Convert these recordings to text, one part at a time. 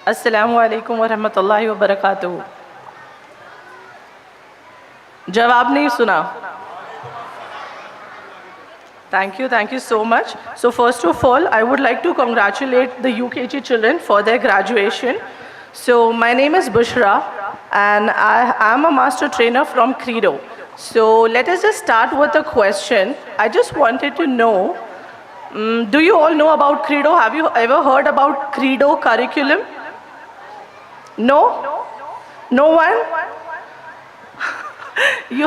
अस्सलामु अलैकुम वरहमतुल्लाहि वबरकातुहू। जवाब नहीं सुना। Thank you so much. So first of all, I would like to congratulate the UKG children for their graduation. So my name is Bushra and I am a master trainer from Credo. So let us just start with a question. I just wanted to know, do you all know about Credo? Have you ever heard about Credo curriculum? No? No one? We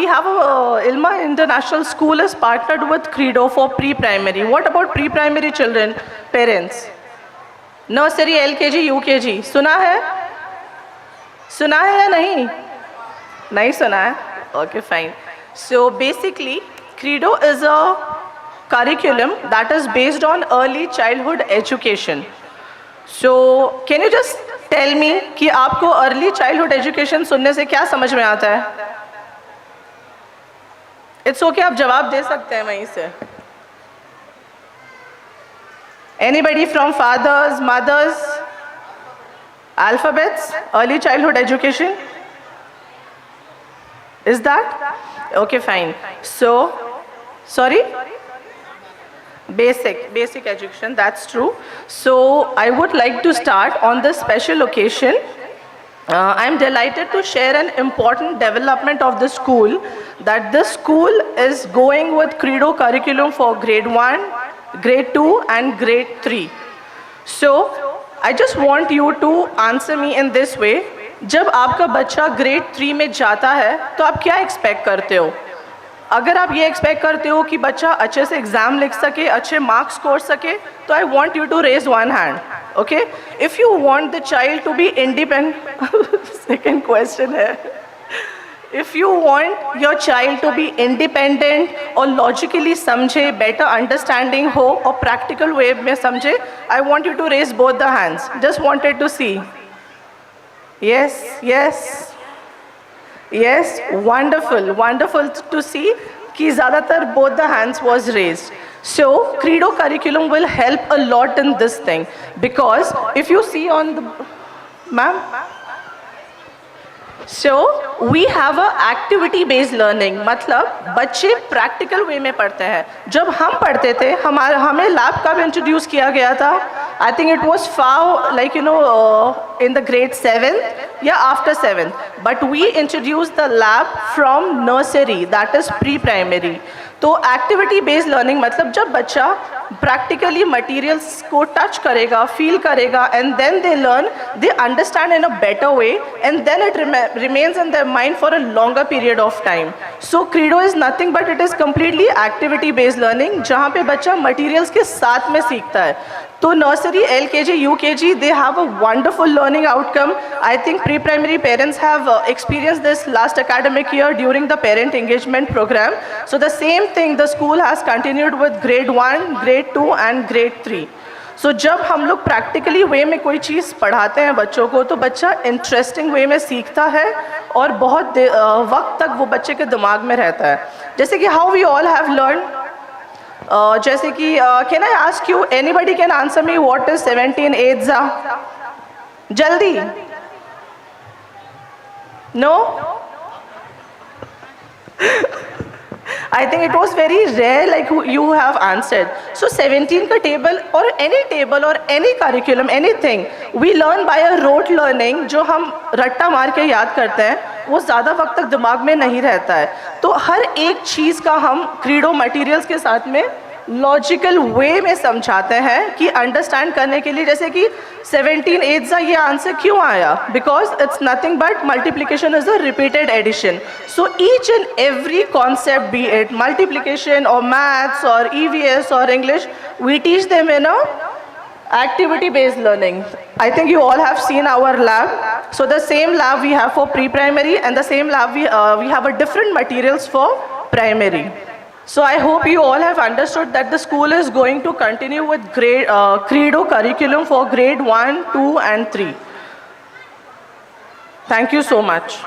have a Ilma International School is partnered with Credo for pre-primary. What about pre-primary children, parents? Nursery, LKG, UKG. सुना है? सुना है या नहीं? नहीं सुना है? Okay, fine. So basically, Credo is a curriculum that is based on early childhood education. So can you just tell me कि आपको early childhood education सुनने से क्या समझ में आता है? It's okay, आप जवाब दे सकते हैं वहीं से. Anybody from fathers, mothers, alphabets, early childhood education? Is that? Okay, fine. So, sorry? Basic education, that's true. So I would like to start on this special occasion. I'm delighted to share an important development of the school, that this school is going with Credo curriculum for grade 1, grade 2 and grade 3. So I just want you to answer me in this way. जब आपका बच्चा grade 3 में जाता है तो आप क्या expect करते हो? अगर आप ये एक्सपेक्ट करते हो कि बच्चा अच्छे से एग्जाम लिख सके, अच्छे मार्क्स स्कोर सके, तो I want you to raise one hand. Okay, if you want the child to be independent, second question है, if you want your child to be independent और लॉजिकली समझे, बेटर अंडरस्टैंडिंग हो और practical way में समझे, I want you to raise both the hands. Just wanted to see. Yes yes Yes, wonderful to see कि ज़्यादातर both the hands was raised. So Credo curriculum will help a lot in this thing, because if you see on the, ma'am, so we have a activity based learning. मतलब बच्चे practical way में पढ़ते हैं. जब हम पढ़ते थे, हमें lab कब introduce किया गया था? I think it was far, like, in the grade 7th, yeah, after 7th. But we introduced the lab from nursery, that is pre-primary. तो एक्टिविटी बेस्ड लर्निंग मतलब जब बच्चा प्रैक्टिकली मटेरियल्स को टच करेगा, फील करेगा, and then they learn, they understand in a better way, and then it remains in their mind for a longer period of time. So Kreedo is nothing but it is completely activity based learning, जहाँ पे बच्चा materials के साथ में सीखता है. तो nursery, LKG, UKG, they have a wonderful learning outcome. I think pre-primary parents have experienced this last academic year during the parent engagement program. So the same thing the school has continued with grade 1, grade 2 and grade 3. So जब हम लोग practically way में कोई चीज़ पढ़ाते हैं बच्चों को, तो बच्चा interesting way में सीखता है और बहुत वक्त तक वो बच्चे के दिमाग में रहता है. जैसे कि how we all have learned, जैसे कि can I ask you, anybody can answer me what is 17/8? जल्दी. No? I think it was very rare like you have answered. So 17 का table or any curriculum, anything, we learn by a rote learning, जो हम रट्टा मार के याद करते हैं, वो ज़्यादा वक्त तक दिमाग में नहीं रहता है. तो हर एक चीज़ का हम क्रीडो मटेरियल्स के साथ में लॉजिकल वे में समझाते हैं कि अंडरस्टैंड करने के लिए. जैसे कि 17/8 ये आंसर क्यों आया? Because it's nothing but multiplication is a repeated addition. So each and every concept, be it multiplication और मैथ्स और EVS और English, we teach them in a activity based learning. I think you all have seen our lab. So the same lab we have for pre-primary, and the same lab we have a different materials for primary. So I hope you all have understood that the school is going to continue with Credo curriculum for grade 1, 2 and 3. Thank you so much.